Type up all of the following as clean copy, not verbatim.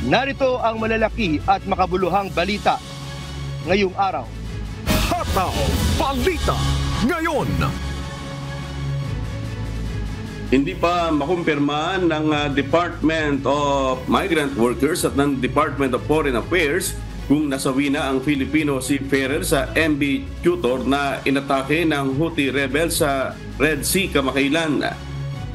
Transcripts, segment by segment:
Narito ang malalaki at makabuluhang balita ngayong araw. Hataw Balita ngayon. Hindi pa makumpirma ng Department of Migrant Workers at ng Department of Foreign Affairs kung nasawi na ang Filipino seafarer sa MV Tutor na inatake ng Houthi rebels sa Red Sea kamakailan.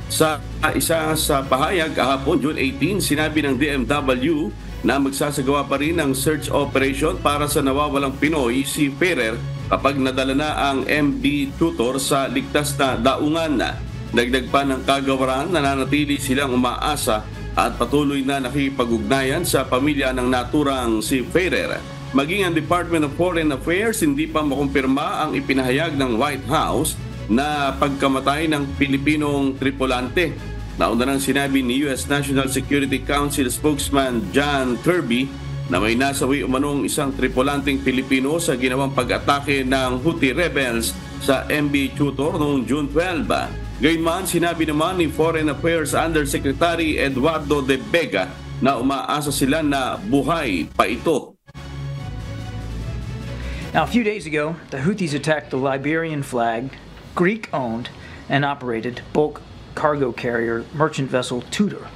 Sa isa sa pahayag kahapon, June 18, sinabi ng DMW na magsasagawa pa rin ng search operation para sa nawawalang Pinoy seafarer kapag nadala na ang MV Tutor sa ligtas na daungan. Dagdag pa ng kagawaran, nananatili silang umaasa at patuloy na nakipag-ugnayan sa pamilya ng naturang seafarer. Maging ang Department of Foreign Affairs hindi pa makumpirma ang ipinahayag ng White House na pagkamatay ng Pilipinong tripulante. Nauna nang sinabi ni US National Security Council spokesman John Kirby na may nasawi umanong isang tripulanteng Pilipino sa ginawang pag-atake ng Houthi rebels sa MV Tutor noong June 12. Gayunman, sinabi naman ni Foreign Affairs Undersecretary Eduardo de Vega na umaasa sila na buhay pa ito. Now, a few days ago, the Houthis attacked the Liberian flagged, Greek-owned and operated bulk cargo carrier merchant vessel Tudor,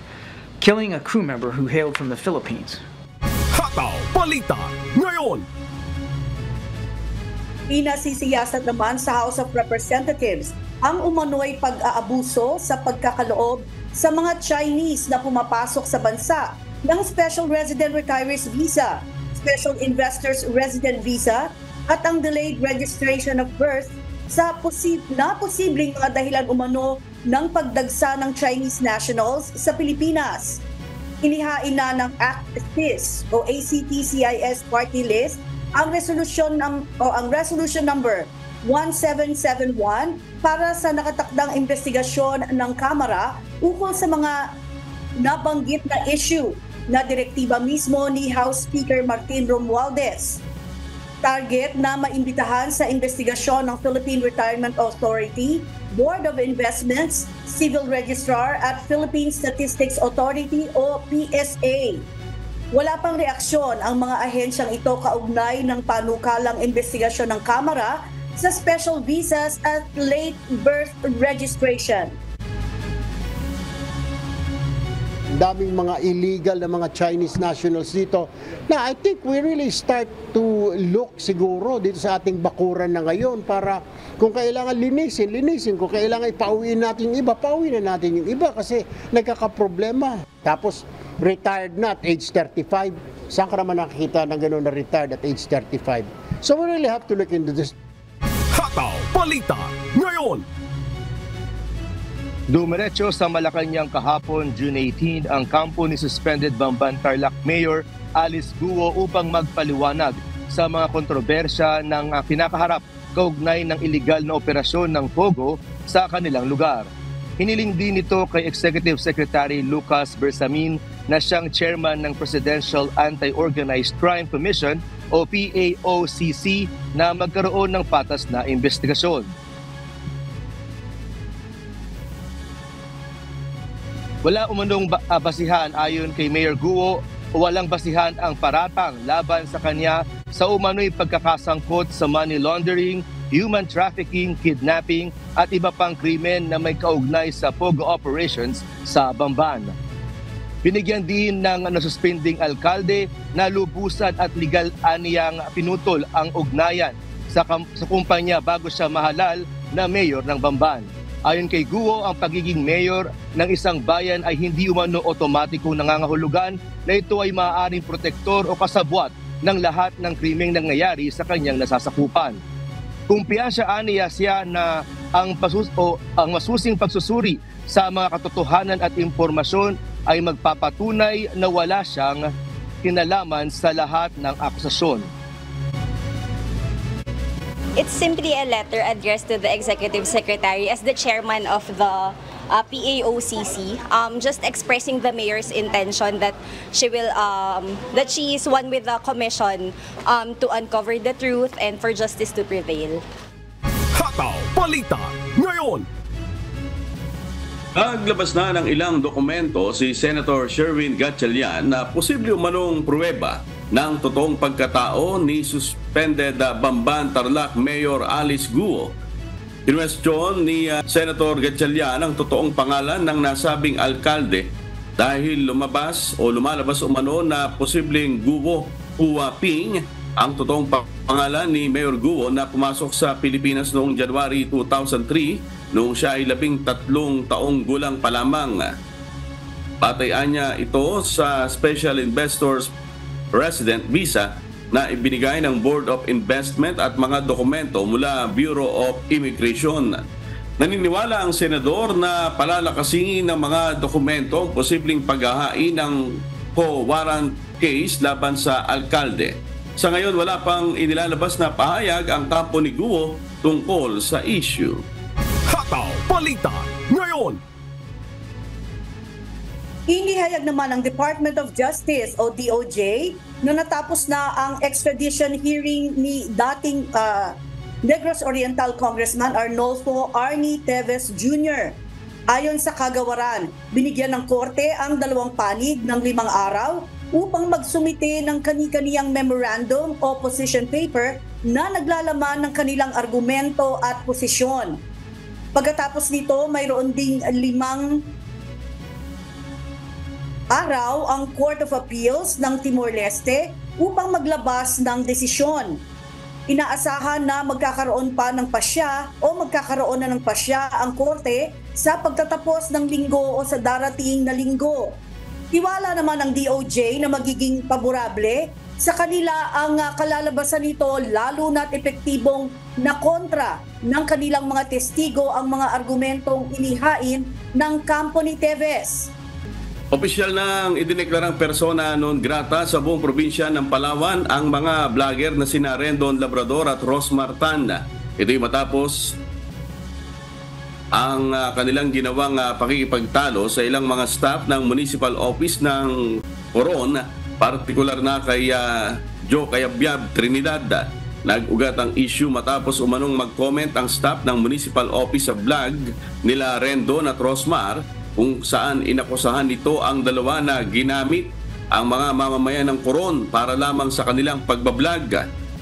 killing a crew member who hailed from the Philippines. Hataw Balita ngayon. Pinasisiyasat naman sa House of Representatives ang umano'y pag-aabuso sa pagkakaloob sa mga Chinese na pumapasok sa bansa ng Special Resident Retirees Visa, Special Investors Resident Visa at ang delayed registration of birth sa posibleng mga dahilan umano ng pagdagsa ng Chinese nationals sa Pilipinas. Inihain na ng ACT-CIS o ACT-CIS party list ang resolution number 1771 para sa nakatakdang investigasyon ng Kamara ukol sa mga nabanggit na issue na direktiba mismo ni House Speaker Martin Romualdez. Target na maimbitahan sa investigasyon ng Philippine Retirement Authority, Board of Investments, Civil Registrar at Philippine Statistics Authority o PSA. Wala pang reaksyon ang mga ahensyang ito kaugnay ng panukalang investigasyon ng Kamara sa special visas at late birth registration. Daming mga illegal na mga Chinese nationals dito na I think we really start to look siguro dito sa ating bakuran na ngayon para kung kailangan linisin. Kung kailangan ipauwiin natin yung iba, pauwiin na natin yung iba kasi nagkakaproblema. Tapos retired na at age 35. Saan ka naman nakikita ng gano'n na retired at age 35? So we really have to look into this. Hataw Balita ngayon. Dumiretso sa Malacanang kahapon, June 18, ang kampo ni suspended Bamban Tarlac Mayor Alice Guo upang magpaliwanag sa mga kontrobersya ng kinakaharap kaugnay ng iligal na operasyon ng Pogo sa kanilang lugar. Hiniling din ito kay Executive Secretary Lucas Bersamin na siyang chairman ng Presidential Anti-Organized Crime Commission o PAOCC na magkaroon ng patas na investigasyon. Wala umanong basihan ayon kay Mayor Guo o walang basihan ang paratang laban sa kanya sa umano'y pagkakasangkot sa money laundering, human trafficking, kidnapping at iba pang krimen na may kaugnay sa Pogo operations sa Bamban. Binigyan din ng nasuspending alkalde na lubusan at legal aniyang pinutol ang ugnayan sa kumpanya bago siya mahalal na mayor ng Bamban. Ayon kay Guo, ang pagiging mayor ng isang bayan ay hindi umano otomatikong nangangahulugan na ito ay maaaring protektor o kasabwat ng lahat ng krimeng nangyayari sa kanyang nasasakupan. Kumpiyansa aniya siya na ang masusing pagsusuri sa mga katotohanan at impormasyon ay magpapatunay na wala siyang kinalaman sa lahat ng akusasyon. It's simply a letter addressed to the Executive Secretary as the chairman of the PAOCC, just expressing the mayor's intention that she is one with the commission to uncover the truth and for justice to prevail. Hataw Balita ngayon. Naglabas na ng ilang dokumento si Senator Sherwin Gatchalian na posible umanong pruweba ng totoong pagkatao ni suspended Bamban Tarlac Mayor Alice Guo. Kinwestiyon ni Senator Gatchalian ang totoong pangalan ng nasabing alkalde dahil lumalabas umano na posibleng Guo Huaping ang totoong pangalan ni Mayor Guo na pumasok sa Pilipinas noong January 2003 noong siya ay 13 taong gulang pa lamang. Batayan niya ito sa Special Investors Resident Visa na ibinigay ng Board of Investment at mga dokumento mula Bureau of Immigration. Naniniwala ang senador na palalakasin ng mga dokumento ang posibleng paghahain ng warrant case laban sa alkalde. Sa ngayon, wala pang inilalabas na pahayag ang kampo ni Guo tungkol sa issue. Hataw Balita ngayon. Inihayag naman ng Department of Justice o DOJ na natapos na ang extradition hearing ni dating Negros Oriental Congressman Arnolfo Arnie Teves Jr. Ayon sa kagawaran, binigyan ng korte ang dalawang panig ng 5 araw upang magsumite ng kani-kaniyang memorandum o position paper na naglalaman ng kanilang argumento at posisyon. Pagkatapos nito, mayroon ding 5 araw ang Court of Appeals ng Timor-Leste upang maglabas ng desisyon. Inaasahan na magkakaroon na ng pasya ang korte sa pagtatapos ng linggo o sa darating na linggo. Tiwala naman ng DOJ na magiging paborable sa kanila ang kalalabasan nito lalo na't epektibong na kontra ng kanilang mga testigo ang mga argumentong inihain ng kampo ni Teves. Opisyal nang idineklarang persona non grata sa buong probinsya ng Palawan ang mga vlogger na sina Rendon Labrador at Rosmar Tan. Ito'y matapos ang kanilang ginawang pakikipagtalo sa ilang mga staff ng Municipal Office ng Coron, partikular na kay Joe Cayabyab Trinidad. Nag-ugat ang issue matapos umanong mag-comment ang staff ng Municipal Office sa vlog nila Rendon at Rosmar kung saan inakusahan nito ang dalawa na ginamit ang mga mamamayan ng Coron para lamang sa kanilang pagbablog.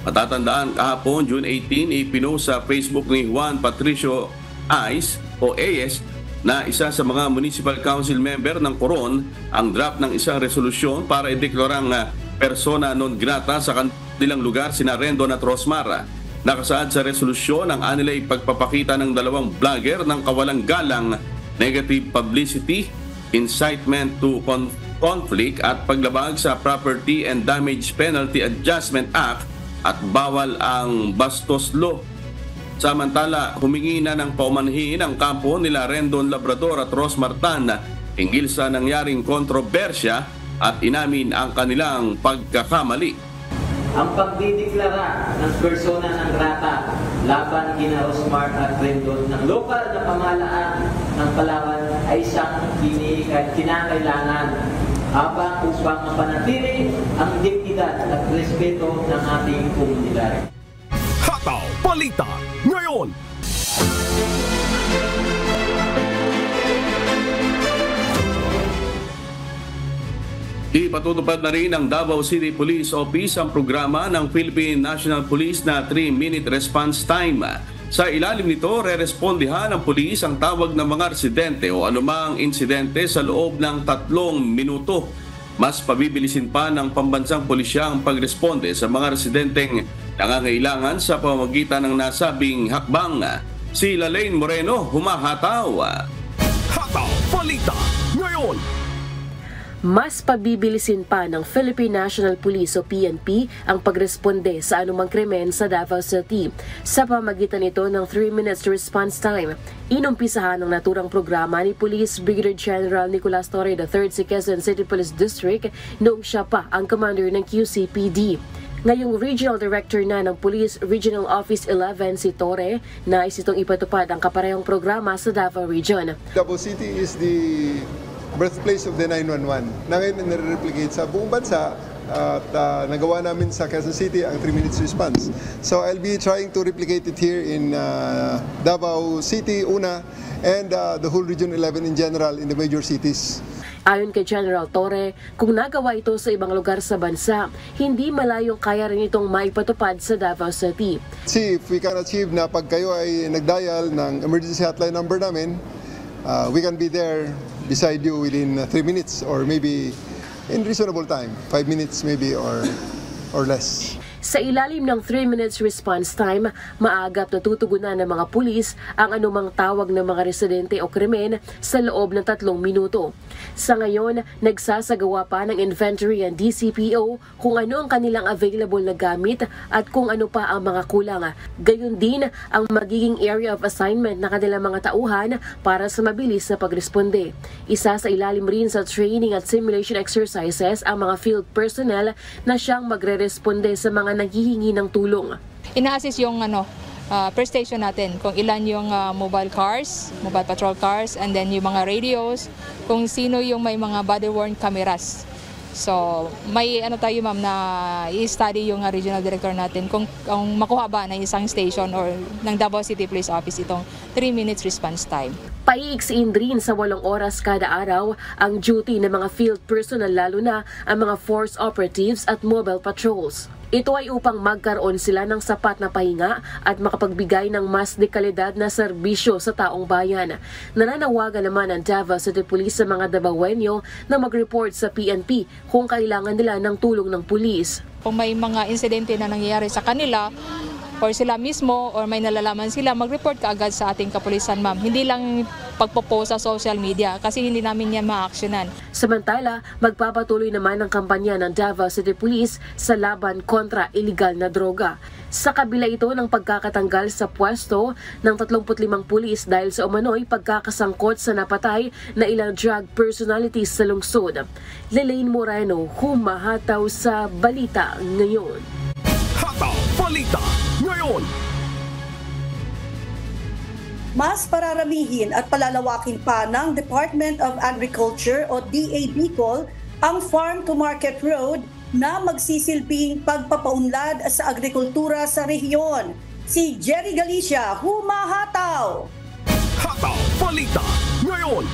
Matatandaan kahapon, June 18, ipinost sa Facebook ni Juan Patricio AIS na isa sa mga Municipal Council member ng Coron ang draft ng isang resolusyon para ideklarang persona non grata sa kanilang lugar sina Rendon at Rosmar. Nakasaad sa resolusyon ang anilay pagpapakita ng dalawang vlogger ng kawalang galang, negative publicity, incitement to conflict at paglabag sa Property and Damage Penalty Adjustment Act at bawal ang bastos law. Samantala, humingi na ng paumanhin ang kampo nila Rendon Labrador at Rosmar Tan hinggil sa nangyaring kontrobersya at inamin ang kanilang pagkakamali. Ang pagdideklara ng persona ng grata laban kina Rosmar at Rendon ng lokal na pamahalaan ng Palawan ay isang kinakailangan upang mapanatili ang dignidad at respeto ng ating komunidad. Hataw Balita ngayon. Ipatutupad na rin ng Davao City Police Office ang programa ng Philippine National Police na 3-minute response time. Sa ilalim nito, rerespondihan ng pulis ang tawag ng mga residente o anumang insidente sa loob ng 3 minuto. Mas pabibilisin pa ng pambansang pulisya ang pagresponde sa mga residenteng nangangailangan sa pamamagitan ng nasabing hakbang. Si Lalaine Moreno, humahataw. Hataw Balita ngayon. Mas pabibilisin pa ng Philippine National Police o PNP ang pagresponde sa anumang krimen sa Davao City. Sa pamagitan nito ng 3 minutes response time, inumpisahan ang naturang programa ni Police Brigadier General Nicolas Torre III sa Quezon City Police District noong siya pa ang commander ng QCPD. Ngayong Regional Director na ng Police Regional Office 11 si Torre, nais itong ipatupad ang kaparehong programa sa Davao Region. Davao City is the birthplace of the 911 na ngayon nare-replicate sa buong bansa at nagawa namin sa Quezon City ang 3 minutes response. So I'll be trying to replicate it here in Davao City, una, and the whole Region 11 in general in the major cities. Ayon kay General Torre, kung nagawa ito sa ibang lugar sa bansa, hindi malayong kaya rin itong maipatupad sa Davao City. See if we can achieve na pag kayo ay nagdial ng emergency hotline number namin, we can be there beside you within 3 minutes or maybe in reasonable time, 5 minutes maybe or less. Sa ilalim ng 3 minutes response time, maagap na tutugunan ng mga pulis ang anumang tawag ng mga residente o krimen sa loob ng 3 minuto. Sa ngayon, nagsasagawa pa ng inventory ang DCPO kung ano ang kanilang available na gamit at kung ano pa ang mga kulang. Gayon din ang magiging area of assignment ng kanilang mga tauhan para sa mabilis na pagresponde. Isa sa ilalim rin sa training at simulation exercises ang mga field personnel na siyang magre-responde sa mga naghihingi ng tulong. Ina-assist yung per station natin, kung ilan yung mobile patrol cars, and then yung mga radios, kung sino yung may mga body-worn cameras. So, may tayo ma'am na i-study yung regional director natin kung makuha ba ng isang station or ng Davao City Police Office itong 3 minutes response time. Paiiksiin rin sa 8 oras kada araw ang duty ng mga field personnel, lalo na ang mga force operatives at mobile patrols. Ito ay upang magkaroon sila ng sapat na pahinga at makapagbigay ng mas dekalidad na serbisyo sa taong bayan. Nananawagan naman ang Davao City Police sa mga Davaoenyo na mag-report sa PNP kung kailangan nila ng tulong ng pulis. Kung may mga insidente na nangyayari sa kanila, or sila mismo, or may nalalaman sila, mag-report ka agad sa ating kapulisan, ma'am. Hindi lang pagpo-post sa social media kasi hindi namin yan ma-actionan. Samantala, magpapatuloy naman ang kampanya ng Davao City Police sa laban kontra iligal na droga. Sa kabila ito ng pagkakatanggal sa pwesto ng 35 pulis dahil sa umano'y pagkakasangkot sa napatay na ilang drug personalities sa lungsod. Lelaine Moreno, humahataw sa Balita Ngayon. Hataw Balita Ngayon. Mas pararamihin at palalawakin pa ng Department of Agriculture o DA Bicol ang Farm to Market Road na magsisilbing pagpapaunlad sa agrikultura sa rehiyon. Si Jerry Galicia, humahataw! Hataw Balita Ngayon.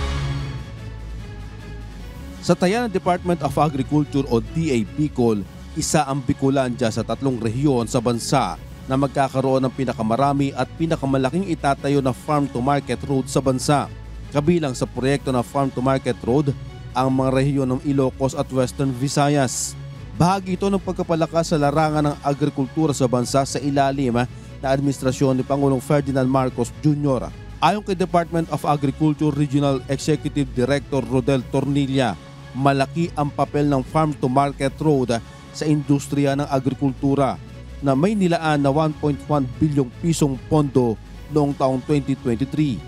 Sa taya ng Department of Agriculture o DA Bicol, isa ang Bicolandia sa 3 rehiyon sa bansa na magkakaroon ng pinakamarami at pinakamalaking itatayo na farm-to-market road sa bansa. Kabilang sa proyekto na farm-to-market road ang mga rehiyon ng Ilocos at Western Visayas. Bahagi ito ng pagkapalakas sa larangan ng agrikultura sa bansa sa ilalim na administrasyon ni Pangulong Ferdinand Marcos Jr. Ayon kay Department of Agriculture Regional Executive Director Rodel Tornilla, malaki ang papel ng farm-to-market road sa industriya ng agrikultura na may nilaan na 1.1 bilyong pisong pondo noong taong 2023.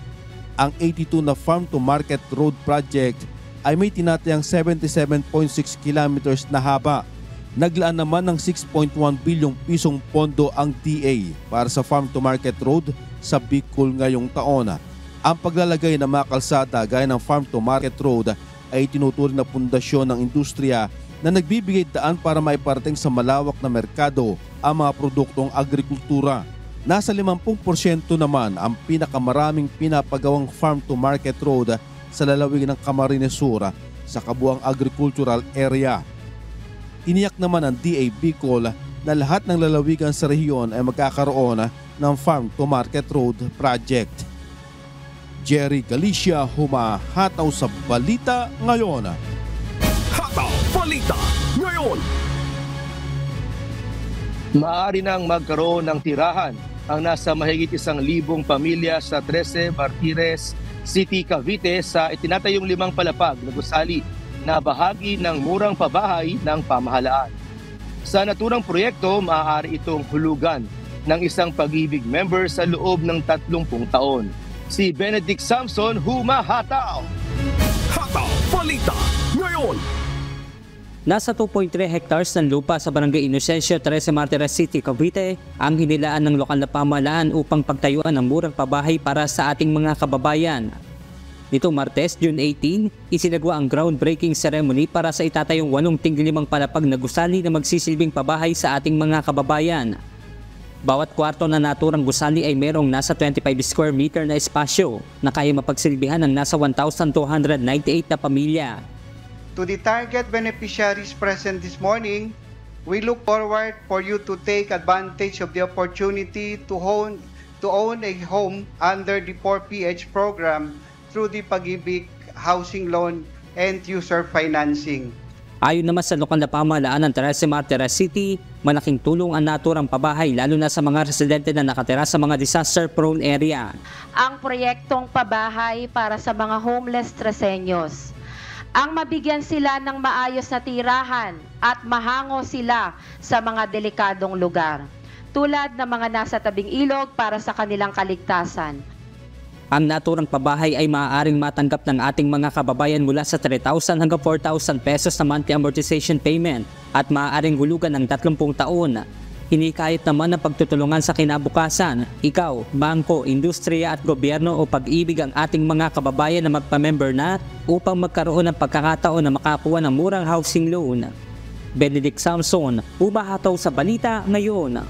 Ang 82 na farm-to-market road project ay may tinatayang 77.6 kilometers na haba. Naglaan naman ng 6.1 bilyong pisong pondo ang DA para sa farm-to-market road sa Bicol ngayong taon. Ang paglalagay ng mga kalsada gaya ng farm-to-market road ay tinuturing na pundasyon ng industriya na nagbibigay daan para maiparating sa malawak na merkado ang mga produktong agrikultura. Nasa 50% naman ang pinakamaraming pinapagawang farm-to-market road sa lalawigan ng Camarines Sur sa kabuang agricultural area. Tiniyak naman ng DA Bicol na lahat ng lalawigan sa rehiyon ay magkakaroon ng farm-to-market road project. Jerry Galicia, humahataw sa Balita Ngayon. Hataw Balita Ngayon. Maaari nang magkaroon ng tirahan ang nasa mahigit 1,000 pamilya sa 13 Martires City, Cavite sa itinatayong 5 palapag na gusali na bahagi ng murang pabahay ng pamahalaan. Sa naturang proyekto, maaari itong hulugan ng isang Pag-ibig member sa loob ng 30 taon. Si Benedict Samson, humahataw! Hataw Balita Ngayon. Nasa 2.3 hectares ng lupa sa Barangay Inocencio, 13 Martires City, Cavite ang hinilaan ng lokal na pamahalaan upang pagtayuan ng murang pabahay para sa ating mga kababayan. Nitong Martes, June 18, isinagawa ang groundbreaking ceremony para sa itatayong 85 palapag na gusali na magsisilbing pabahay sa ating mga kababayan. Bawat kwarto na naturang gusali ay merong nasa 25 square meter na espasyo na kaya mapagsilbihan ng nasa 1,298 na pamilya. To the target beneficiaries present this morning, we look forward for you to take advantage of the opportunity to own a home under the 4PH program through the Pag-ibig Housing Loan and User Financing. Ayon naman sa lokal na pamahalaan ng Trece Martires City, malaking tulong ang naturang pabahay lalo na sa mga residente na nakatira sa mga disaster-prone area. Ang proyektong pabahay para sa mga homeless Treseños. Ang mabigyan sila ng maayos na tirahan at mahango sila sa mga delikadong lugar, tulad ng mga nasa tabing ilog para sa kanilang kaligtasan. Ang naturang pabahay ay maaaring matanggap ng ating mga kababayan mula sa 3,000 hanggang 4,000 pesos na monthly amortization payment at maaaring hulugan ng 30 taon. Hinikayat naman ang pagtutulungan sa kinabukasan. Ikaw, bangko, industriya at gobyerno o pag-ibig ang ating mga kababayan na magpa-member na upang magkaroon ng pagkakataon na makakuha ng murang housing loan. Benedict Samson, umahataw sa balita ngayon.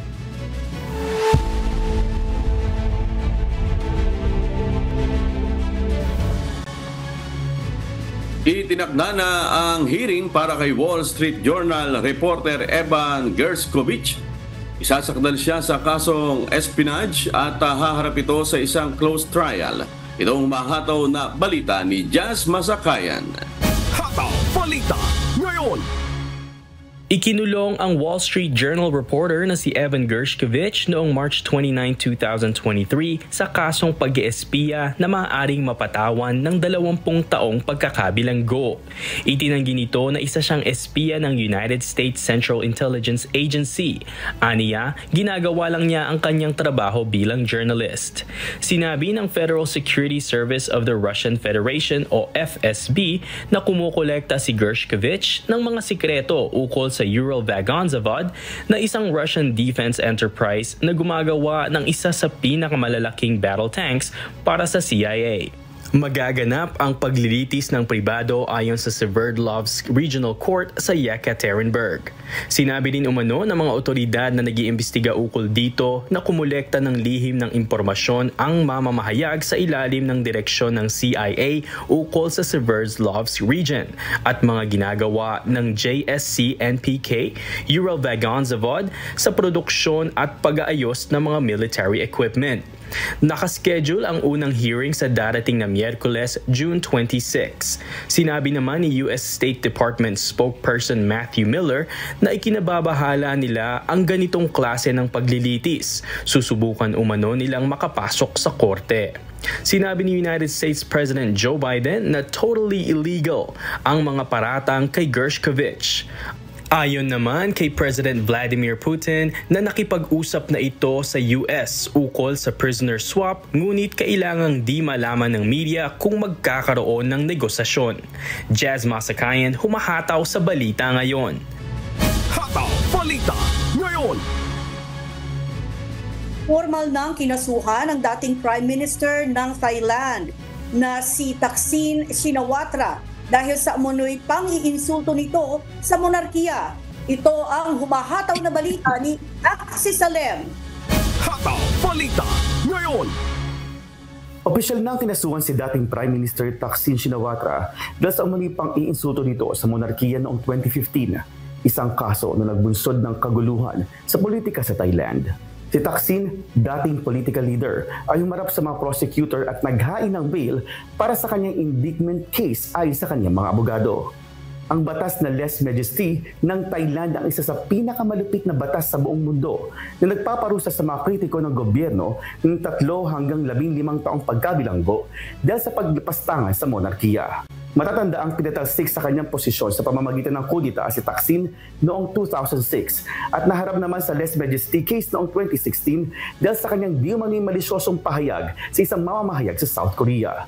Itinakda na ang hearing para kay Wall Street Journal reporter Evan Gershkovich. Isasakdal siya sa kasong espionage at haharap ito sa isang closed trial. Itong mahataw na balita ni Jazz Masakayan. Hataw Balita ngayon. Ikinulong ang Wall Street Journal reporter na si Evan Gershkovich noong March 29, 2023 sa kasong pag-espiya na maaaring mapatawan ng 20 taong pagkakabilanggo. Itinanggi nito na isa siyang espiya ng United States Central Intelligence Agency. Aniya, ginagawa lang niya ang kanyang trabaho bilang journalist. Sinabi ng Federal Security Service of the Russian Federation o FSB na kumukolekta si Gershkovich ng mga sikreto ukol sa Ural-Vagonzavod na isang Russian defense enterprise na gumagawa ng isa sa pinakamalalaking battle tanks para sa CIA. Magaganap ang paglilitis ng pribado ayon sa Sverdlovsk Regional Court sa Yekaterinburg. Sinabi din umano ng mga otoridad na nag-iimbestiga ukol dito na kumolekta ng lihim ng impormasyon ang mamamahayag sa ilalim ng direksyon ng CIA ukol sa Sverdlovsk region at mga ginagawa ng JSC-NPK Ural-Vagonzavod sa produksyon at pag-aayos ng mga military equipment. Nakaschedule ang unang hearing sa darating na Miyerkules, June 26. Sinabi naman ni US State Department spokesperson Matthew Miller na ikinababahala nila ang ganitong klase ng paglilitis. Susubukan umano nilang makapasok sa korte. Sinabi ni United States President Joe Biden na totally illegal ang mga paratang kay Gershkovich. Ayon naman kay President Vladimir Putin na nakipag-usap na ito sa US ukol sa prisoner swap, ngunit kailangang di malaman ng media kung magkakaroon ng negosasyon. Jazz Masakayan, humahataw sa balita ngayon. Hataw Balita ngayon. Formal nang kinasuhan ang dating Prime Minister ng Thailand na si Thaksin Shinawatra dahil sa umunoy pang-iinsulto nito sa monarkiya. Ito ang humahataw na balita ni Axie Salem. Hataw Balita ngayon. Opisyal nang kinasuhan si dating Prime Minister Thaksin Shinawatra dahil sa umunoy pang-iinsulto nito sa monarkiya noong 2015, isang kaso na nagbunsod ng kaguluhan sa politika sa Thailand. Si Thaksin, dating political leader, ay humarap sa mga prosecutor at naghain ng bail para sa kanyang indictment case ayon sa kanyang mga abogado. Ang batas na Lèse Majesté ng Thailand ang isa sa pinakamalupit na batas sa buong mundo na nagpaparusa sa mga kritiko ng gobyerno ng 3 hanggang 15 taong pagkabilanggo dahil sa paglipastangan sa monarkiya. Matatanda ang pinatalsik sa kanyang posisyon sa pamamagitan ng kudita si Thaksin noong 2006 at naharap naman sa Lèse Majesté case noong 2016 dahil sa kanyang di umano'y malisyosong pahayag sa isang mamamahayag sa South Korea.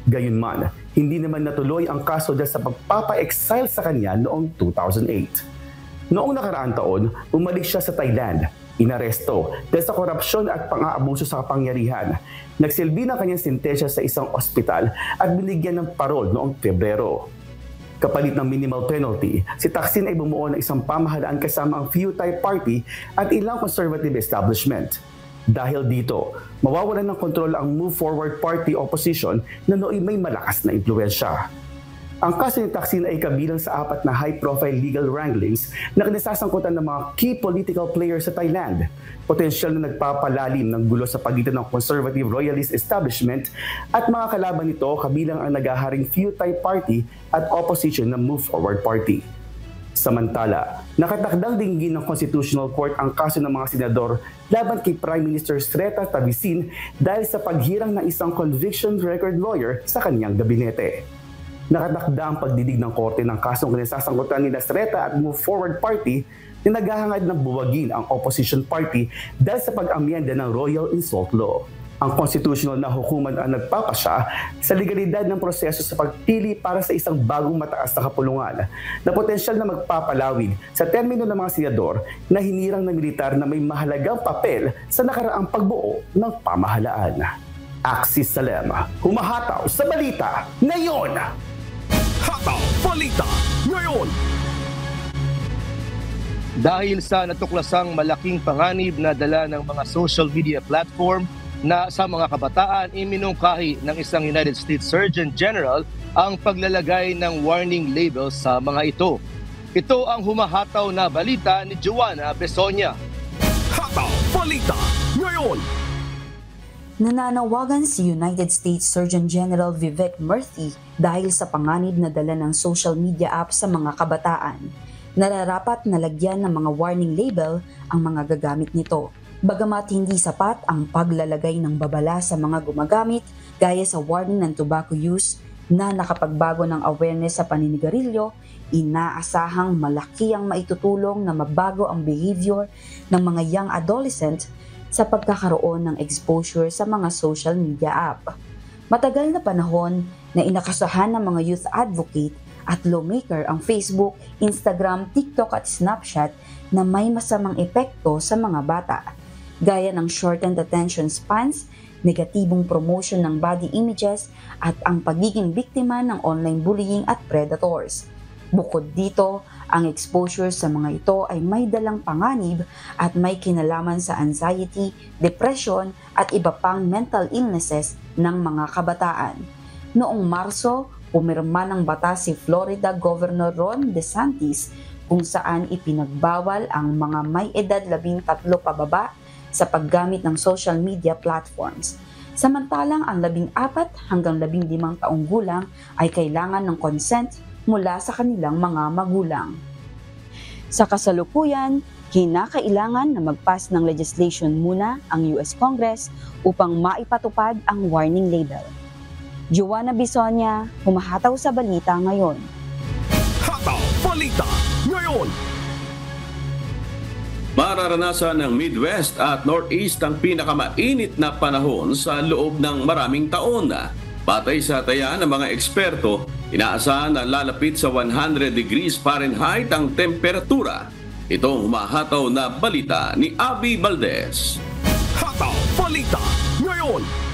Gayunman, hindi naman natuloy ang kaso dahil sa pagpapa-exile sa kanya noong 2008. Noong nakaraang taon, umalik siya sa Thailand Inaresto dahil sa korupsyon at pang-aabuso sa kapangyarihan. Nagsilbi ng kanyang sintensya sa isang ospital at binigyan ng parol noong Pebrero. Kapalit ng minimal penalty, si Thaksin ay bumuo ng isang pamahalaan kasama ang Pheu-Thai Party at ilang conservative establishment. Dahil dito, mawawalan ng kontrol ang Move Forward Party opposition na nooy may malakas na impluwensya. Ang kaso ni Thaksin ay kabilang sa 4 na high-profile legal wranglings na kinasasangkutan ng mga key political players sa Thailand. Potensyal na nagpapalalim ng gulo sa pagitan ng conservative royalist establishment at mga kalaban nito kabilang ang nagaharing Pheu-Thai Party at opposition na Move Forward Party. Samantala, nakatakdang dinggin ng Constitutional Court ang kaso ng mga senador laban kay Prime Minister Srettha Thavisin dahil sa paghirang ng isang conviction record lawyer sa kanyang gabinete. Nakatakda ang pagdidig ng korte ng kasong kinasasangkutan ni Srettha at Move Forward Party na naghahangad ng buwagin ang opposition party dahil sa pag-amyenda ng Royal Insult Law. Ang constitutional na hukuman ang nagpapasya sa legalidad ng proseso sa pagpili para sa isang bagong mataas na kapulungan na potensyal na magpapalawig sa termino ng mga senador na hinirang ng militar na may mahalagang papel sa nakaraang pagbuo ng pamahalaan. Axis Salem, humahataw sa balita ngayon! Hataw Balita Ngayon! Dahil sa natuklasang malaking panganib na dala ng mga social media platform na sa mga kabataan, iminungkahi ng isang United States Surgeon General ang paglalagay ng warning labels sa mga ito. Ito ang humahataw na balita ni Joanna Besonia. Hataw Balita Ngayon! Nananawagan si United States Surgeon General Vivek Murthy dahil sa panganib na dala ng social media app sa mga kabataan. Nararapat na lagyan ng mga warning label ang mga gagamit nito. Bagamat hindi sapat ang paglalagay ng babala sa mga gumagamit gaya sa warning ng tobacco use na nakapagbago ng awareness sa paninigarilyo, inaasahang malaki ang maitutulong na mabago ang behavior ng mga young adolescent sa pagkakaroon ng exposure sa mga social media app. Matagal na panahon na inakasahan ng mga youth advocate at lawmaker ang Facebook, Instagram, TikTok at Snapchat na may masamang epekto sa mga bata, gaya ng shortened attention spans, negatibong promotion ng body images at ang pagiging biktima ng online bullying at predators. Bukod dito, ang exposure sa mga ito ay may dalang panganib at may kinalaman sa anxiety, depression at iba pang mental illnesses ng mga kabataan. Noong Marso, pumirma ng batas si Florida Governor Ron DeSantis kung saan ipinagbawal ang mga may edad 13 pababa sa paggamit ng social media platforms. Samantalang ang 14 hanggang 15 taong gulang ay kailangan ng consent mula sa kanilang mga magulang. Sa kasalukuyan, kinakailangan na mag-pass ng legislation muna ang US Congress upang maipatupad ang warning label. Joanna Besonia, humahataw sa balita ngayon. Hataw Balita Ngayon! Mararanasan ng Midwest at Northeast ang pinakamainit na panahon sa loob ng maraming taon. Batay sa taya ng mga eksperto, inaasahan na lalapit sa 100 degrees Fahrenheit ang temperatura. Ito ang humahataw na balita ni Abby Valdez. Hataw Balita Ngayon!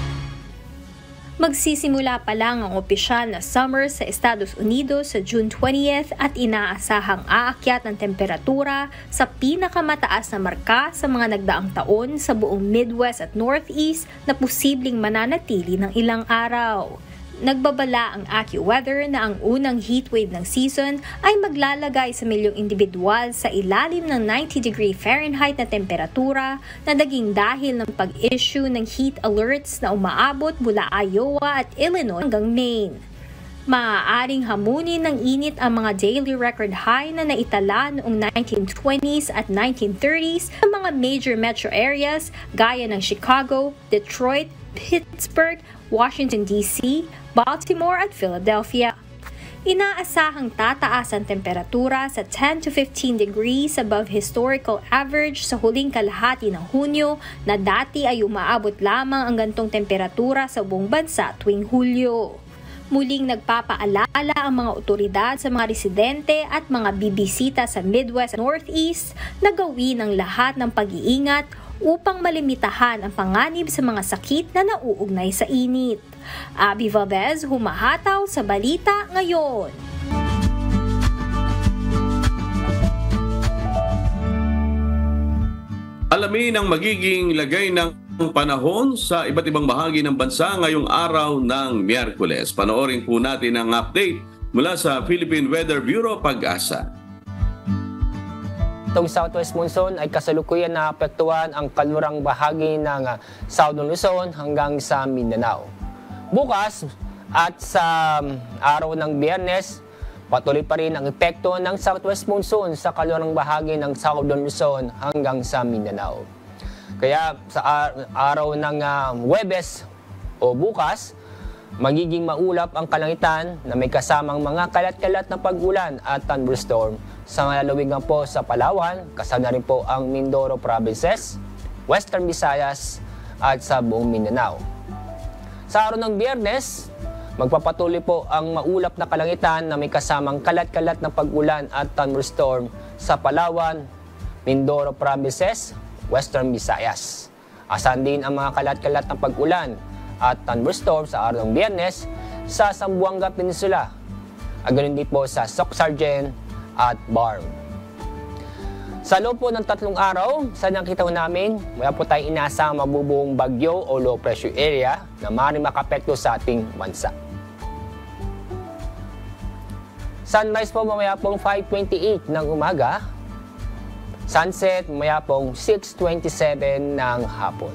Magsisimula pa lang ang opisyal na summer sa Estados Unidos sa June 20th at inaasahang aakyat ng temperatura sa pinakamataas na marka sa mga nagdaang taon sa buong Midwest at Northeast na posibleng mananatili ng ilang araw. Nagbabala ang AccuWeather na ang unang heatwave ng season ay maglalagay sa milyong individual sa ilalim ng 90-degree Fahrenheit na temperatura na naging dahil ng pag-issue ng heat alerts na umaabot mula Iowa at Illinois hanggang Maine. Maaaring hamunin ng init ang mga daily record high na naitala noong 1920s at 1930s sa mga major metro areas gaya ng Chicago, Detroit, Pittsburgh, Washington D.C., Baltimore at Philadelphia. Inaasahang tataas ang temperatura sa 10 to 15 degrees above historical average sa huling kalahati ng Hunyo na dati ay umaabot lamang ang gantong temperatura sa buong bansa tuwing Hulyo. muling nagpapaalala ang mga otoridad sa mga residente at mga bibisita sa Midwest at Northeast na gawin ang lahat ng pag-iingat upang malimitahan ang panganib sa mga sakit na nauugnay sa init. Abby Valdez, humahataw sa Balita Ngayon. Alamin ang magiging lagay ng panahon sa iba't ibang bahagi ng bansa ngayong araw ng Miyerkules. Panoorin po natin ang update mula sa Philippine Weather Bureau, Pag-asa. Itong southwest monsoon ay kasalukuyan na apektuhan ang kanlurang bahagi ng Southern Luzon hanggang sa Mindanao. Bukas at sa araw ng Biyernes, patuloy pa rin ang epekto ng southwest monsoon sa kanlurang bahagi ng Southern Luzon hanggang sa Mindanao. Kaya sa araw ng Huwebes o bukas, magiging maulap ang kalangitan na may kasamang mga kalat-kalat na pag-ulan at thunderstorm sa lalawigan po sa Palawan, kasama rin po ang Mindoro Provinces, Western Visayas at sa buong Mindanao. Sa araw ng Biyernes, magpapatuloy po ang maulap na kalangitan na may kasamang kalat-kalat na pag-ulan at thunderstorm sa Palawan, Mindoro Provinces, Western Visayas. Asahan din ang mga kalat-kalat na pag-ulan at thunderstorm sa araw ng Biyernes sa Zamboanga Peninsula, at ganoon din po sa Soc-Sargent at Barm. Sa loob po ng 3 araw, sa nakita namin, wala po tayong inaasang mabubuong bagyo o low pressure area na maaaring makapekto sa ating bansa. Sunrise po mamaya pong 5:28 ng umaga. Sunset mamaya pong 6:27 ng hapon.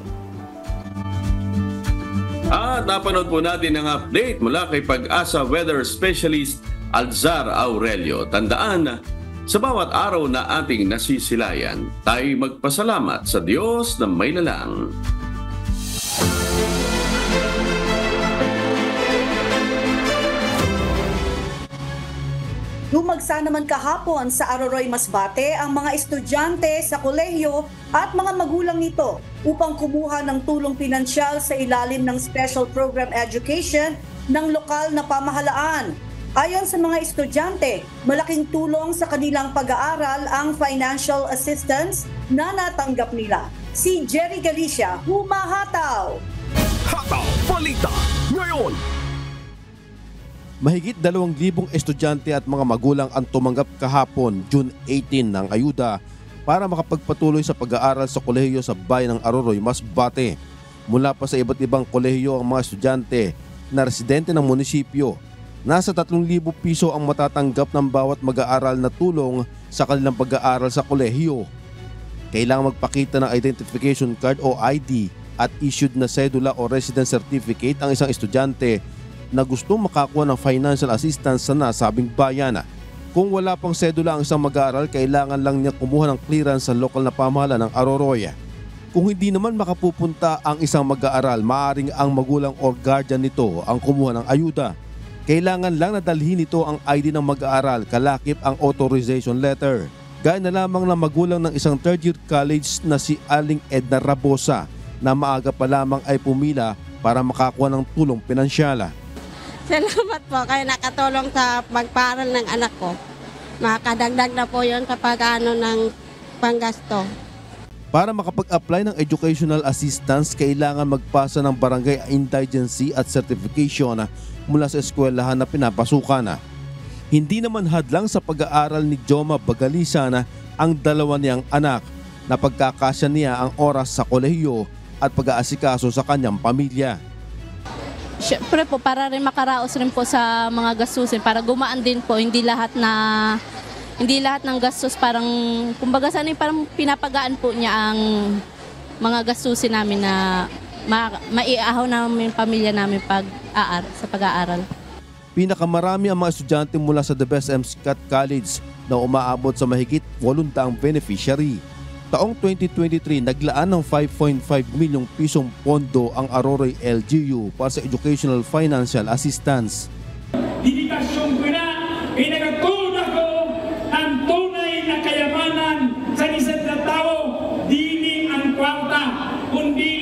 At napanood po natin ang update mula kay Pag-asa Weather Specialist Alzar Aurelio. Tandaan, sa bawat araw na ating nasisilayan, tayo magpasalamat sa Diyos na may lalang. Dumagsa naman kahapon sa Aroroy, Masbate ang mga estudyante sa kolehiyo at mga magulang nito upang kumuha ng tulong pinansyal sa ilalim ng Special Program Education ng lokal na pamahalaan. Ayon sa mga estudyante, malaking tulong sa kanilang pag-aaral ang financial assistance na natanggap nila. Si Jerry Galicia, humahataw! Hataw Balita Ngayon! Mahigit 2,000 estudyante at mga magulang ang tumanggap kahapon, June 18, ng ayuda para makapagpatuloy sa pag-aaral sa kolehiyo sa bayan ng Aroroy, Masbate. Mula pa sa iba't ibang kolehiyo ang mga estudyante na residente ng munisipyo. Nasa 3,000 piso ang matatanggap ng bawat mag-aaral na tulong sa kanilang pag-aaral sa kolehiyo. Kailangan magpakita ng identification card o ID at issued na sedula o residence certificate ang isang estudyante na gustong makakuha ng financial assistance sa nasabing bayan. Kung wala pang sedula ang isang mag-aaral, kailangan lang niya kumuha ng clearance sa lokal na pamahalaan ng Aroroy. Kung hindi naman makapupunta ang isang mag-aaral, maaaring ang magulang or guardian nito ang kumuha ng ayuda. Kailangan lang na dalhin nito ang ID ng mag-aaral, kalakip ang authorization letter. Gaya na lamang na magulang ng isang third-year college na si Aling Edna Rabosa na maaga pa lamang ay pumila para makakuha ng tulong pinansyala. Salamat po kaya nakatulong sa pagpaaral ng anak ko. Makakadagdag na po yun kapag ng panggasto. Para makapag-apply ng educational assistance, kailangan magpasa ng barangay indigency at certification mula sa eskwelahan na pinapasukan. Hindi naman hadlang sa pag-aaral ni Joma Bagalisan ang dalawa niyang anak na pagkakasya niya ang oras sa kolehiyo at pag-aasikaso sa kanyang pamilya. Siyempre po, para rin makaraos rin po sa mga gastusin, para gumaan din po, hindi lahat ng gastos parang, kumbaga sana parang pinapagaan po niya ang mga gastusin namin na maiahaw namin pamilya namin sa pag-aaral. Pinakamarami ang mga estudyante mula sa The Best MCAT College na umaabot sa mahigit 800 beneficiary. Taong 2023, naglaan ng 5.5 milyong pisong pondo ang Aroroy LGU para sa educational financial assistance. Dedikasyon ko na, pinagatuon ako ang tunay na kayamanan sa isang na tao, dili ang kwarta, kundi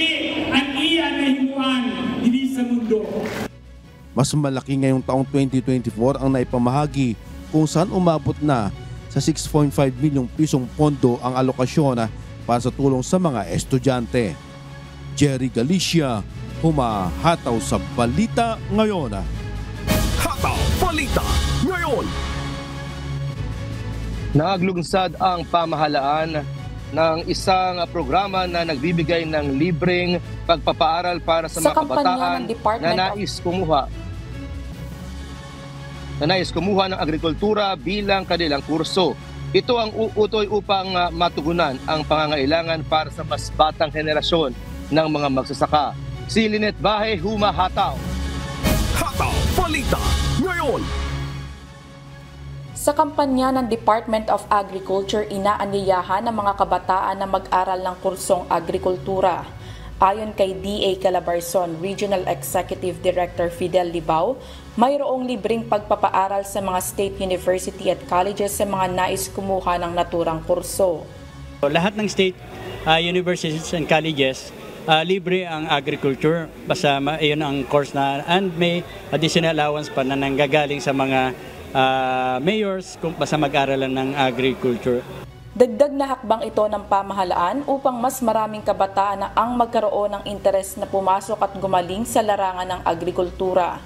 ang iya na himuan, hindi sa mundo. Mas malaki ngayong taong 2024 ang naipamahagi kung saan umabot na sa 6.5 milyong pisong pondo ang alokasyon para sa tulong sa mga estudyante. Jerry Galicia, humahataw sa Balita Ngayon. Hataw Balita Ngayon. Naglungsad ang pamahalaan ng isang programa na nagbibigay ng libreng pagpapaaral para sa mga kabataan na nais kumuha ng agrikultura bilang kanilang kurso. Ito ang uutoy upang matugunan ang pangangailangan para sa mas batang henerasyon ng mga magsasaka. Si Lynette Bahe, humahataw. Hataw Balita Ngayon. Sa kampanya ng Department of Agriculture, inaanyayahan ng mga kabataan na mag-aral ng kursong agrikultura. Ayon kay D.A. Calabarzon, Regional Executive Director Fidel Libao, mayroong libreng pagpapaaral sa mga state university at colleges sa mga nais kumuha ng naturang kurso. Lahat ng state universities and colleges, libre ang agriculture, basta iyon ang course na, and may additional allowance pa na nanggagaling sa mga mayors kung basta mag-aralan ng agriculture. Dagdag na hakbang ito ng pamahalaan upang mas maraming kabataan na ang magkaroon ng interes na pumasok at gumaling sa larangan ng agrikultura.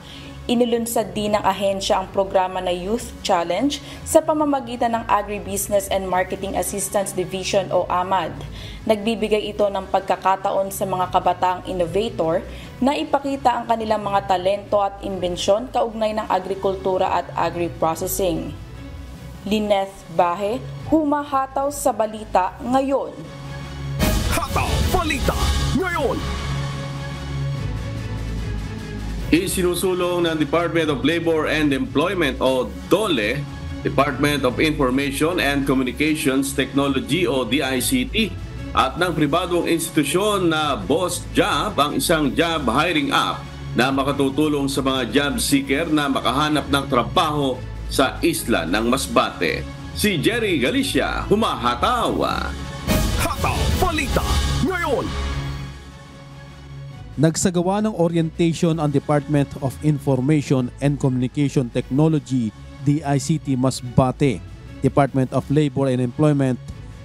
Inilunsad din ng ahensya ang programa na Youth Challenge sa pamamagitan ng Agribusiness and Marketing Assistance Division o AMAD. Nagbibigay ito ng pagkakataon sa mga kabataang innovator na ipakita ang kanilang mga talento at imbensyon kaugnay ng agrikultura at agri-processing. Lynette Bahe, humahataw sa Balita Ngayon. Hataw Balita Ngayon. Isinusulong ng Department of Labor and Employment o DOLE, Department of Information and Communications Technology o DICT, at ng pribadong institusyon na Boss Job ang isang job hiring app na makatutulong sa mga job seeker na makahanap ng trabaho sa isla ng Masbate. Si Jerry Galicia, humahataw. Hataw Balita Ngayon. Nagsagawa ng orientation ang Department of Information and Communication Technology, DICT Masbate, Department of Labor and Employment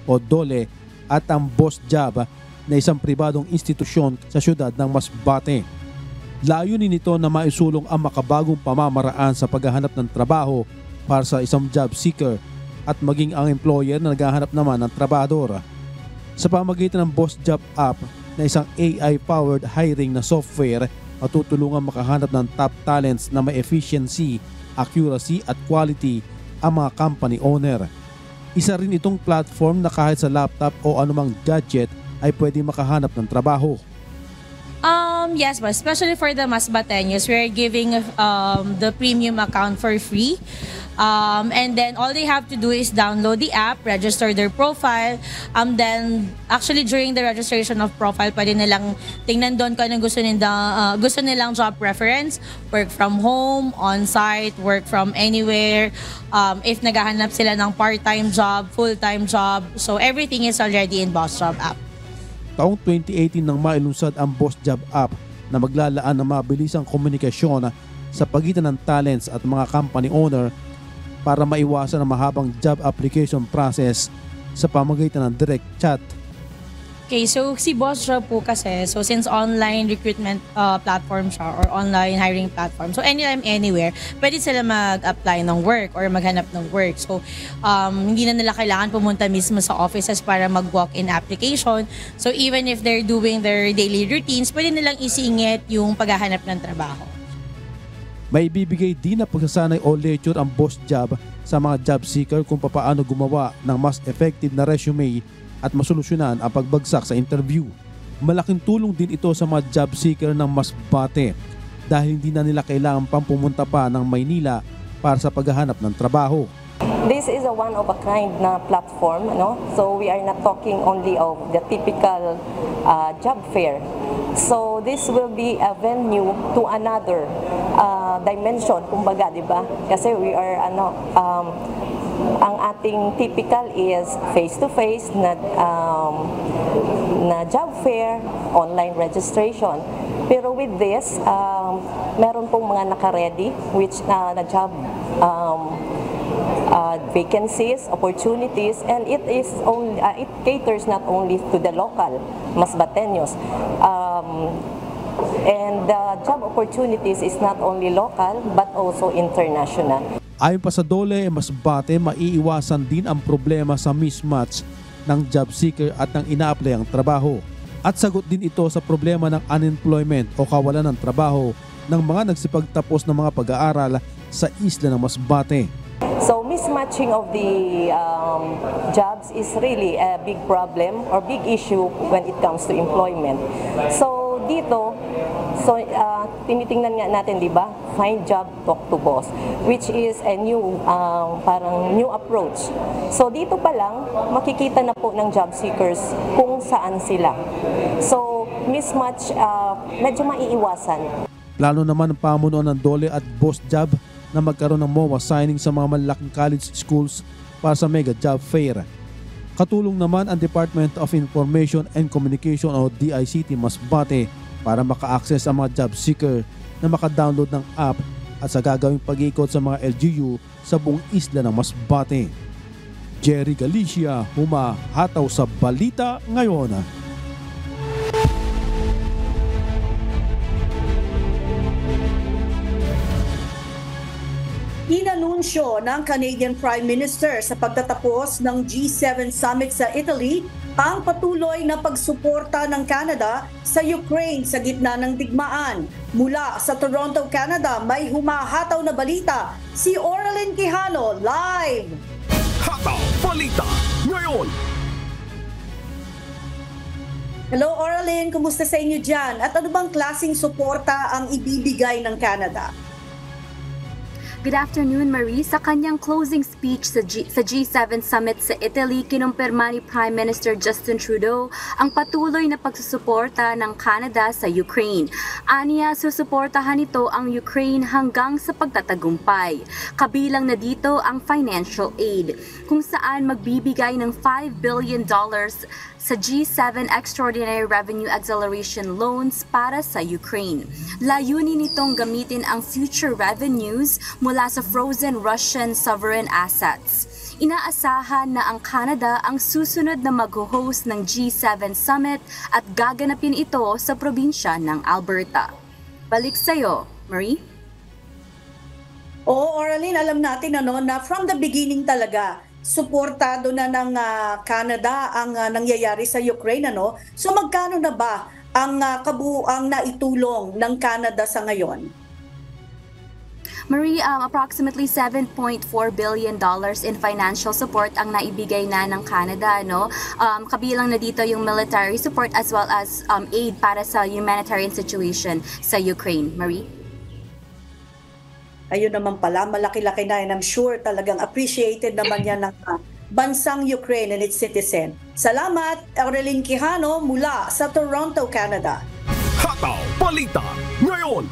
o DOLE at ang Boss Job na isang pribadong institusyon sa syudad ng Masbate. Layunin nito na maisulong ang makabagong pamamaraan sa paghahanap ng trabaho para sa isang job seeker at maging ang employer na naghahanap naman ng trabahador. Sa pamamagitan ng Boss Job app na isang AI-powered hiring na software, matutulungan makahanap ng top talents na may efficiency, accuracy at quality ang mga company owner. Isa rin itong platform na kahit sa laptop o anumang gadget ay pwede makahanap ng trabaho. Yes, but especially for the Masbateños, we're giving the premium account for free. And then all they have to do is download the app, register their profile. Then actually during the registration of profile, pwede nilang tingnan doon kung anong gusto nilang job preference, work from home, on-site, work from anywhere. If naghahanap sila ng part-time job, full-time job. So everything is already in Boss Job app. Taong 2018 nang mailunsad ang Boss Job app na maglalaan ng mabilisang komunikasyon sa pagitan ng talents at mga company owner para maiwasan ang mahabang job application process sa pamamagitan ng direct chat. Okay, so si Boss Job po kasi, so since online recruitment platform siya or online hiring platform, so anytime, anywhere, pwede sila mag-apply ng work or maghanap ng work. So hindi na nila kailangan pumunta mismo sa offices para mag-walk-in application. So even if they're doing their daily routines, pwede nilang isingit yung paghahanap ng trabaho. May bibigay din na pagsasanay o lecture ang Boss Job sa mga job seeker kung paano gumawa ng mas effective na resume at masolusyonan ang pagbagsak sa interview. Malaking tulong din ito sa mga job seeker ng Masbate dahil hindi na nila kailangan pang pumunta pa ng Maynila para sa paghahanap ng trabaho. This is a one-of-a-kind na platform, no? So we are not talking only of the typical job fair. So this will be a venue to another dimension, kumbaga, di ba? Kasi we are ang ating typical is face-to-face na job fair, online registration. Pero with this, meron pong mga naka-ready which na job vacancies, opportunities, and it caters not only to the local Masbateños. And the job opportunities is not only local but also international. Ayon pa sa DOLE, Masbate, maiiwasan din ang problema sa mismatch ng job seeker at ng ina-apply ang trabaho. At sagot din ito sa problema ng unemployment o kawalan ng trabaho ng mga nagsipagtapos ng mga pag-aaral sa isla ng Masbate. So mismatching of the jobs is really a big problem or big issue when it comes to employment. So dito, tinitingnan nga natin, di ba? Find job, talk to boss, which is a new, parang new approach. So dito pa lang, makikita na po ng job seekers kung saan sila. So mismatch, medyo maiiwasan. Plano naman ang pamunuan ng DOLE at Boss Job na magkaroon ng MOA signing sa mga malalaking college schools para sa mega job fair. Katulong naman ang Department of Information and Communication o DICT Masbate para maka-access ang mga job seeker na maka-download ng app at sa gagawing pag-ikot sa mga LGU sa buong isla ng Masbate. Jerry Galicia, humahataw sa Balita Ngayon. Inanunsyo ng Canadian Prime Minister sa pagtatapos ng G7 Summit sa Italy ang patuloy na pagsuporta ng Canada sa Ukraine sa gitna ng digmaan. Mula sa Toronto, Canada, may humahataw na balita si Oralyn Quijano live. Hataw Balita Ngayon. Hello Oralyn, kumusta sa inyo dyan? At ano bang klaseng suporta ang ibibigay ng Canada? Good afternoon, Marie. Sa kanyang closing speech sa G7 Summit sa Italy, kinumpirma ni Prime Minister Justin Trudeau ang patuloy na pagsusuporta ng Canada sa Ukraine. Aniya, susuportahan nito ang Ukraine hanggang sa pagtatagumpay. Kabilang na dito ang financial aid, kung saan magbibigay ng $5 billion sa G7 Extraordinary Revenue Acceleration Loans para sa Ukraine. Layunin nitong gamitin ang future revenues mula sa frozen Russian sovereign assets. Inaasahan na ang Canada ang susunod na mag-host ng G7 Summit at gaganapin ito sa probinsya ng Alberta. Balik sa'yo, Marie. Oo, Oralyn, alam natin na from the beginning talaga, suportado na ng Canada ang nangyayari sa Ukraine. So magkano na ba ang kabuuang naitulong ng Canada sa ngayon? Marie, approximately $7.4 billion in financial support ang naibigay na ng Canada. Kabilang na dito yung military support as well as aid para sa humanitarian situation sa Ukraine. Marie? Ayun naman pala, malaki-laki na, and I'm sure talagang appreciated naman yan ng bansang Ukraine and its citizen. Salamat, Oralyn Quijano mula sa Toronto, Canada. Hataw Balita Ngayon.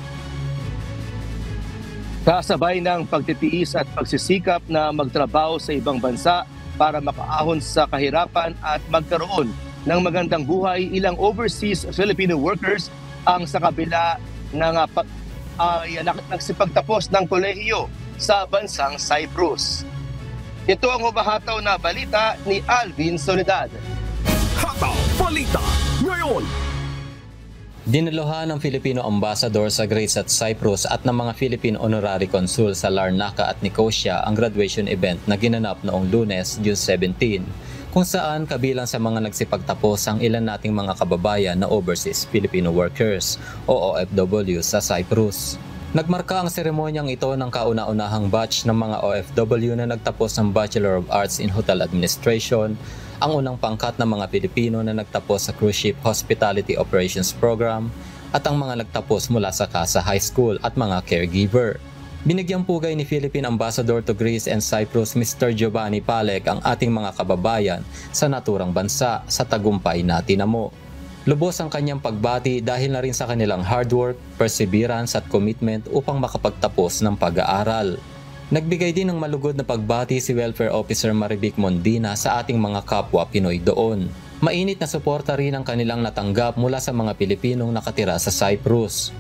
Kasabay ng pagtitiis at pagsisikap na magtrabaho sa ibang bansa para makaahon sa kahirapan at magkaroon ng magandang buhay, ilang overseas Filipino workers ang sa kabila ng nagsipagtapos ng kolehiyo sa bansang Cyprus. Ito ang humahataw na balita ni Alvin Soledad. Hataw Balita Ngayon. Dinaluhan ng Filipino ambassador sa Greece at Cyprus at ng mga Philippine Honorary Consul sa Larnaca at Nicosia ang graduation event na ginanap noong Lunes, June 17, kung saan kabilang sa mga nagsipagtapos ang ilan nating mga kababayan na overseas Filipino workers o OFW sa Cyprus. Nagmarka ang seremonyang ito ng kauna-unahang batch ng mga OFW na nagtapos ng Bachelor of Arts in Hotel Administration, ang unang pangkat ng mga Pilipino na nagtapos sa Cruise Ship Hospitality Operations Program, at ang mga nagtapos mula sa Casa High School at mga caregiver. Binigyang pugay ni Philippine Ambassador to Greece and Cyprus Mr. Giovanni Palek ang ating mga kababayan sa naturang bansa sa tagumpay na tinamo. Lubos ang kanyang pagbati dahil na rin sa kanilang hard work, perseverance at commitment upang makapagtapos ng pag-aaral. Nagbigay din ng malugod na pagbati si Welfare Officer Marivic Mondina sa ating mga kapwa Pinoy doon. Mainit na suporta rin ang kanilang natanggap mula sa mga Pilipinong nakatira sa Cyprus.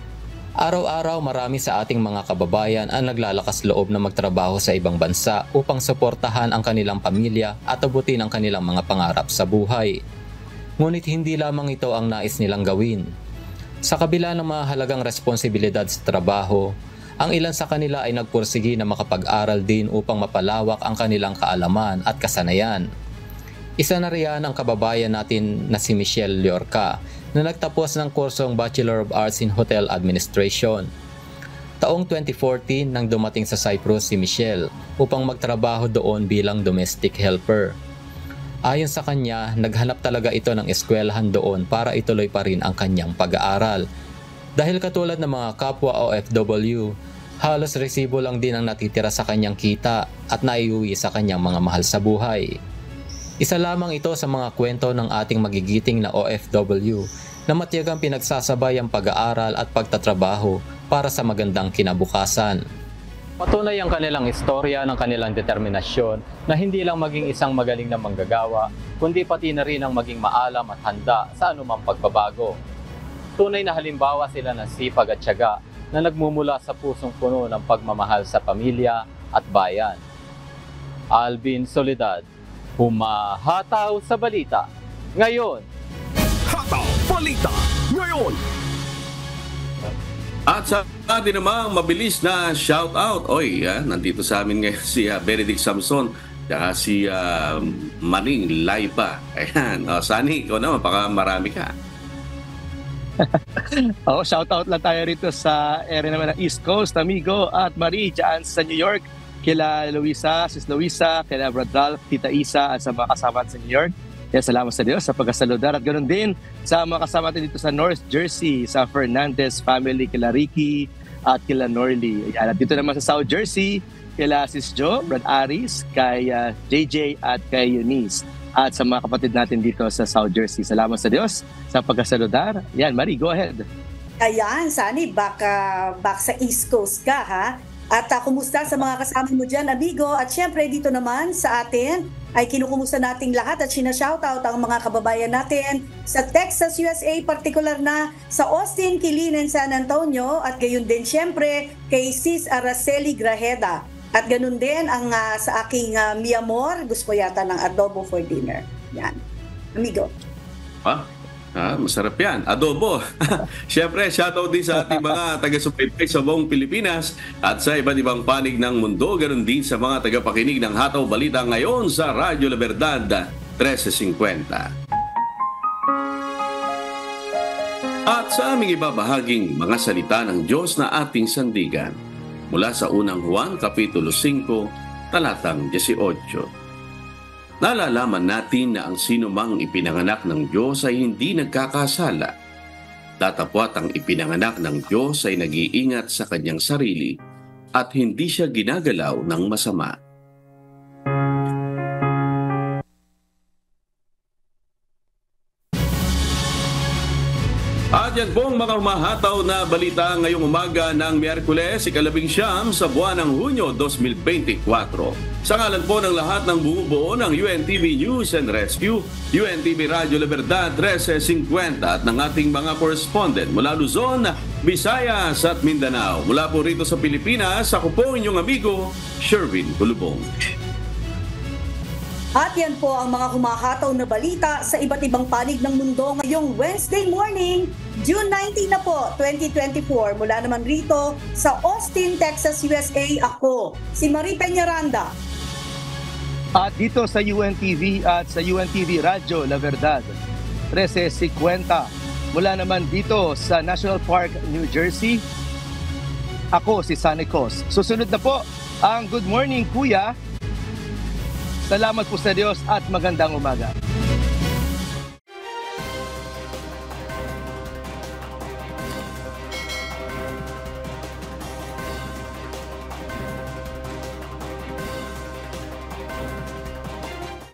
Araw-araw marami sa ating mga kababayan ang naglalakas loob na magtrabaho sa ibang bansa upang suportahan ang kanilang pamilya at abutin ang kanilang mga pangarap sa buhay. Ngunit hindi lamang ito ang nais nilang gawin. Sa kabila ng mahalagang responsibilidad sa trabaho, ang ilan sa kanila ay nagpursigi na makapag-aral din upang mapalawak ang kanilang kaalaman at kasanayan. Isa na riyan ang kababayan natin na si Michelle Llorca na nagtapos ng kursong Bachelor of Arts in Hotel Administration. Taong 2014 nang dumating sa Cyprus si Michelle upang magtrabaho doon bilang domestic helper. Ayon sa kanya, naghanap talaga ito ng eskwelahan doon para ituloy pa rin ang kanyang pag-aaral. Dahil katulad ng mga kapwa OFW, halos resibo lang din ang natitira sa kanyang kita at naiuwi sa kanyang mga mahal sa buhay. Isa lamang ito sa mga kwento ng ating magigiting na OFW na matiyagang pinagsasabay ang pag-aaral at pagtatrabaho para sa magandang kinabukasan. Patunay ang kanilang istorya ng kanilang determinasyon na hindi lang maging isang magaling na manggagawa, kundi pati na rin ang maging maalam at handa sa anumang pagbabago. Tunay na halimbawa sila ng sipag at tiyaga na nagmumula sa pusong puno ng pagmamahal sa pamilya at bayan. Alvin Soledad, humahataw sa balita ngayon. Hataw Balita Ngayon. At sa atin namang mabilis na shoutout. Nandito sa amin ngayon si Benedict Samson at si Maning Laipa. Ayan. Sani, ikaw naman, baka marami ka. Shoutout lang tayo rito sa area naman ng East Coast, amigo at Marie dyan sa New York. Kila Luisa, Sis Luisa, kila Bradal, Tita Isa at sa mga kasama sa New York. Kaya salamat sa Diyos sa pagkasaludar at ganoon din sa mga kasama natin dito sa North Jersey, sa Fernandez family, kila Ricky at kila Norly. Ayan, at dito naman sa South Jersey, kila Sis Jo, Brad Aris, kay JJ at kay Eunice. At sa mga kapatid natin dito sa South Jersey. Salamat sa Diyos sa pagkasaludar. Yan, Marie, go ahead. Ayan, Sani, back sa East Coast ka, ha? At kumusta sa mga kasama mo dyan, amigo? At syempre, dito naman sa atin ay kinukumusta nating lahat at sinashoutout ang mga kababayan natin sa Texas, USA, partikular na sa Austin, Killeen, and San Antonio. At gayon din syempre kay Sis Araceli Grajeda. At ganun din ang sa aking mi amor, gusto ko yata ng adobo for dinner. Yan, amigo. Masarap yan. Adobo. Siyempre, shoutout din sa ating mga taga-subaybay sa buong Pilipinas at sa iba't ibang panig ng mundo. Ganon din sa mga tagapakinig ng Hataw Balita ngayon sa Radyo La Verdad 1350. At sa aming ibabahaging mga salita ng Diyos na ating sandigan mula sa unang Juan Kapitulo 5, talatang 18. Nalalaman natin na ang sino mang ipinanganak ng Diyos ay hindi nagkakasala. Datapwat ang ipinanganak ng Diyos ay nag-iingat sa kanyang sarili at hindi siya ginagalaw ng masama. At yan pong mga humahataw na balita ngayong umaga ng Miyerkules, 19 sa buwan ng Hunyo 2024. Sa ngalan po ng lahat ng bumubuo ng UNTV News and Rescue, UNTV Radyo La Verdad 1350 at ng ating mga correspondent mula Luzon, Visayas at Mindanao. Mula po rito sa Pilipinas, ako po inyong amigo, Sherwin Kulubong. At yan po ang mga humahataw na balita sa iba't ibang panig ng mundo ngayong Wednesday morning, June 19 na po, 2024. Mula naman rito sa Austin, Texas, USA, ako, si Marie Peñaranda. At dito sa UNTV at sa UNTV Radyo La Verdad 1350. Mula naman dito sa National Park, New Jersey, ako si Sunny Cos. Susunod na po ang Good Morning Kuya. Salamat po sa Diyos at magandang umaga.